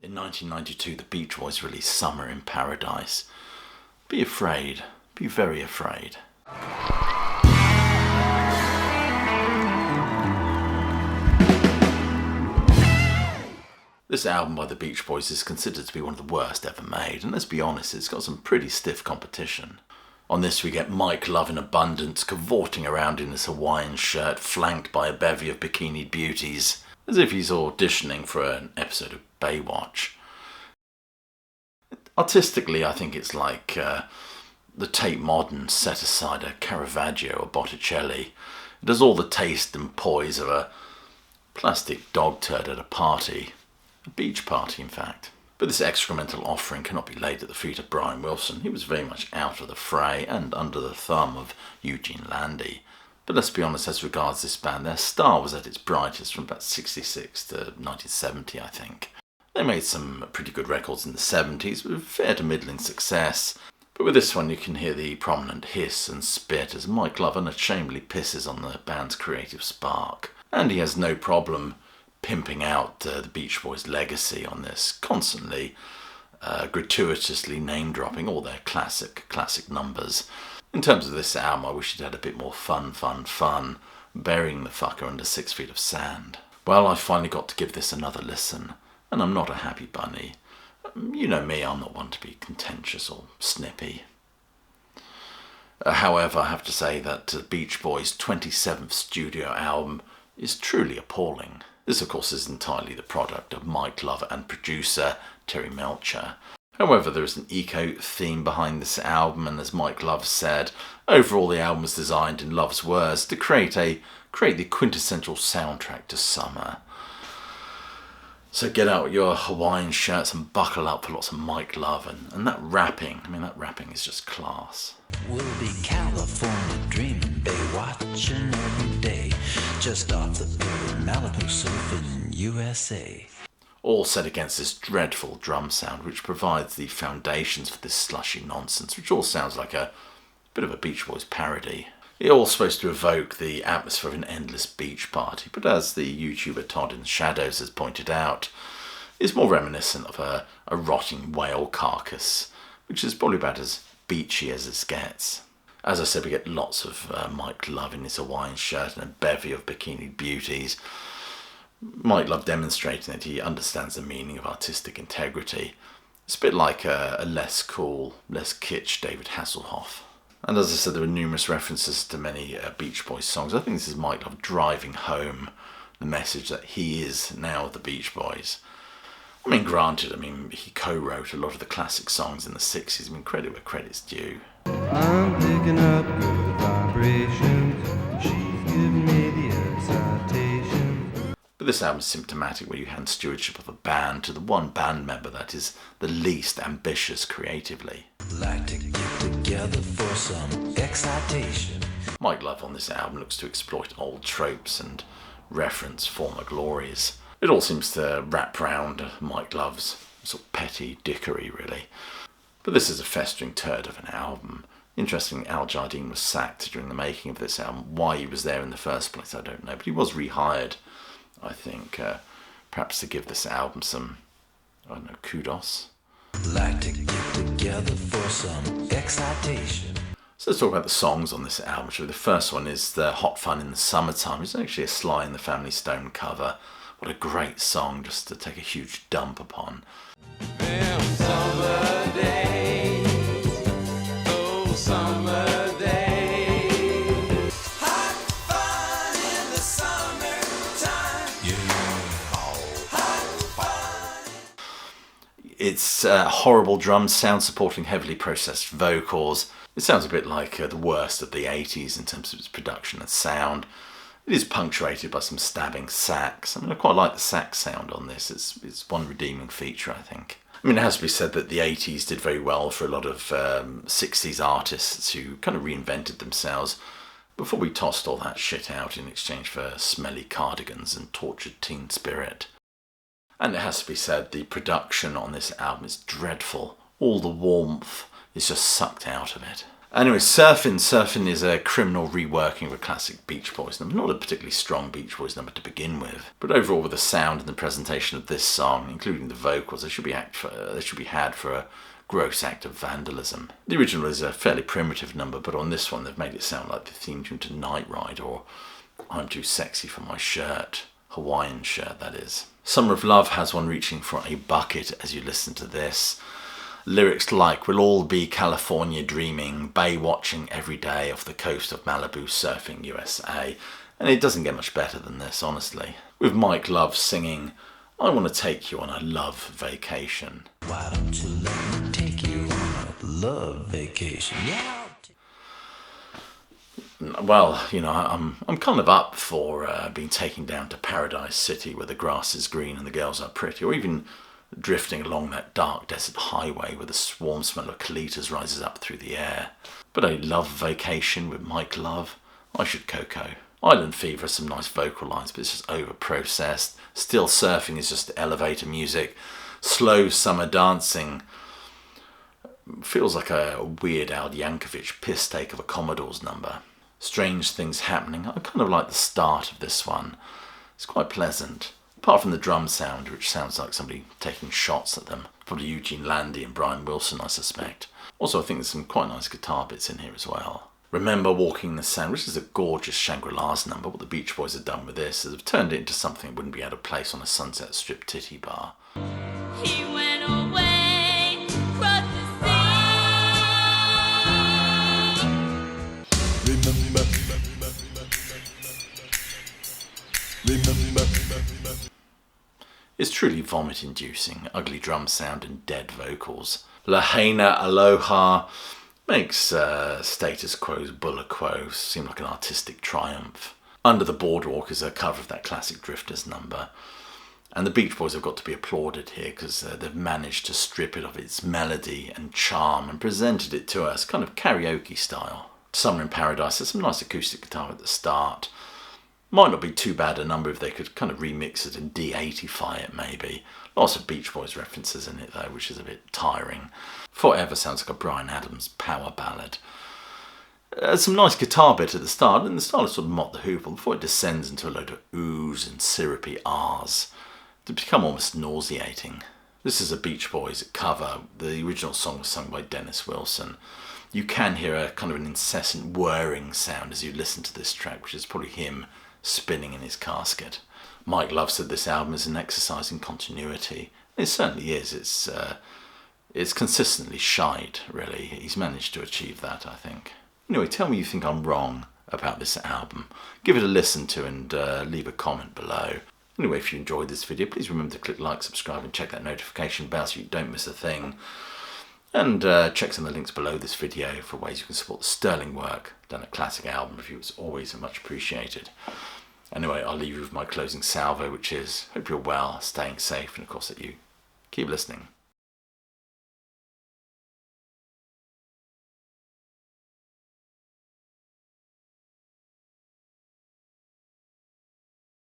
In 1992, the Beach Boys released Summer in Paradise. Be afraid. Be very afraid. This album by the Beach Boys is considered to be one of the worst ever made, and let's be honest, it's got some pretty stiff competition. On this we get Mike Love in abundance, cavorting around in his Hawaiian shirt, flanked by a bevy of bikini beauties, as if he's auditioning for an episode of Baywatch. Artistically, I think it's like the Tate Modern set aside a Caravaggio or Botticelli. It has all the taste and poise of a plastic dog turd at a party. A beach party, in fact. But this excremental offering cannot be laid at the feet of Brian Wilson. He was very much out of the fray and under the thumb of Eugene Landy. But let's be honest, as regards this band, their star was at its brightest from about 66 to 1970, I think. They made some pretty good records in the 70s with fair to middling success. But with this one you can hear the prominent hiss and spit as Mike Love unashamedly pisses on the band's creative spark. And he has no problem pimping out the Beach Boys' legacy on this, constantly gratuitously name-dropping all their classic numbers. In terms of this album, I wish it had a bit more fun, burying the fucker under 6 feet of sand. Well, I finally got to give this another listen, and I'm not a happy bunny. You know me, I'm not one to be contentious or snippy. However, I have to say that the Beach Boys' 27th studio album is truly appalling. This, of course, is entirely the product of Mike Love and producer Terry Melcher. However, there is an eco theme behind this album, and as Mike Love said, overall the album was designed, in Love's words, to create the quintessential soundtrack to summer. So get out your Hawaiian shirts and buckle up for lots of Mike Love and that rapping. I mean, that rapping is just class. We'll be California dreaming, bay watching every day, just off the pier, Malibu surfing, USA. All set against this dreadful drum sound, which provides the foundations for this slushy nonsense, which all sounds like a bit of a Beach Boys parody. It's all supposed to evoke the atmosphere of an endless beach party, but as the YouTuber Todd in the Shadows has pointed out, it's more reminiscent of a rotting whale carcass, which is probably about as beachy as it gets. As I said, we get lots of Mike Love in his Hawaiian shirt and a bevy of bikini beauties. Mike Love demonstrating that he understands the meaning of artistic integrity. It's a bit like a less cool, less kitsch David Hasselhoff. And as I said, there are numerous references to many Beach Boys songs. I think this is Mike Love driving home the message that he is now the Beach Boys. I mean, granted, he co-wrote a lot of the classic songs in the 60s. Credit where credit's due. I'm picking up good vibrations. She's giving me the excitation. But this album is symptomatic where you hand stewardship of a band to the one band member that is the least ambitious creatively. Like to get together for some excitation. Mike Love on this album looks to exploit old tropes and reference former glories. It all seems to wrap round Mike Love's sort of petty dickery, really. But this is a festering turd of an album. Interestingly, Al Jardine was sacked during the making of this album. Why he was there in the first place, I don't know. But he was rehired, I think, perhaps to give this album some, kudos. Like to get together for some excitation. So let's talk about the songs on this album. The first one is the Hot Fun in the Summertime. It's actually a Sly and the Family Stone cover. What a great song just to take a huge dump upon. Summer days, oh summer days. Hot fun in the summertime. Hot fun. It's horrible drum sound supporting heavily processed vocals. It sounds a bit like the worst of the 80s in terms of its production and sound. It is punctuated by some stabbing sax. I quite like the sax sound on this. It's one redeeming feature, I think. It has to be said that the 80s did very well for a lot of 60s artists who kind of reinvented themselves before we tossed all that shit out in exchange for smelly cardigans and tortured teen spirit. And it has to be said, the production on this album is dreadful. All the warmth is just sucked out of it. Anyway, Surfin'. Surfin' is a criminal reworking of a classic Beach Boys number. Not a particularly strong Beach Boys number to begin with, but overall with the sound and the presentation of this song, including the vocals, they should be had for a gross act of vandalism. The original is a fairly primitive number, but on this one they've made it sound like the theme tune to Night Ride or I'm Too Sexy for My Shirt. Hawaiian shirt, that is. Summer of Love has one reaching for a bucket as you listen to this. Lyrics like, we'll all be California dreaming, bay watching every day off the coast of Malibu, surfing USA. And it doesn't get much better than this, honestly. With Mike Love singing, I want to take you on a love vacation. Why don't you let me take you on a love vacation? Yeah. Well, you know, I'm kind of up for being taken down to Paradise City where the grass is green and the girls are pretty, or even drifting along that dark desert highway where the warm smell of colitas rises up through the air. But a love vacation with Mike Love, I should Coco. Island Fever has some nice vocal lines, but it's just over-processed. Still Surfing is just elevator music. Slow Summer Dancing feels like a Weird Al Yankovic piss take of a Commodores number. Strange Things Happening, I kind of like the start of this one. It's quite pleasant. Apart from the drum sound, which sounds like somebody taking shots at them. Probably Eugene Landy and Brian Wilson, I suspect. Also, I think there's some quite nice guitar bits in here as well. Remember Walking in the Sand, which is a gorgeous Shangri-La's number. What the Beach Boys have done with this is they've turned it into something that wouldn't be out of place on a Sunset Strip titty bar. He went away, crossed the It's truly vomit-inducing, ugly drum sound and dead vocals. Lahaina Aloha makes status quo's Bulla Quo seem like an artistic triumph. Under the Boardwalk is a cover of that classic Drifters number. And the Beach Boys have got to be applauded here because they've managed to strip it of its melody and charm and presented it to us kind of karaoke style. Summer in Paradise has some nice acoustic guitar at the start. Might not be too bad a number if they could kind of remix it and de-80-fy it maybe. Lots of Beach Boys references in it though, which is a bit tiring. Forever sounds like a Bryan Adams power ballad. Some nice guitar bit at the start, and the start of sort of Mott the Hoople before it descends into a load of oohs and syrupy ahs to become almost nauseating. This is a Beach Boys cover. The original song was sung by Dennis Wilson. You can hear a kind of an incessant whirring sound as you listen to this track, which is probably him spinning in his casket. Mike Love said this album is an exercise in continuity. It certainly is. It's consistently shite, really. He's managed to achieve that, I think. Anyway, tell me you think I'm wrong about this album. Give it a listen to and leave a comment below. Anyway, if you enjoyed this video, please remember to click like, subscribe and check that notification bell so you don't miss a thing. And check some of the links below this video for ways you can support the sterling work done at Classic Album Review. It's always much appreciated. Anyway, I'll leave you with my closing salvo, which is, hope you're well, staying safe, and of course that you keep listening.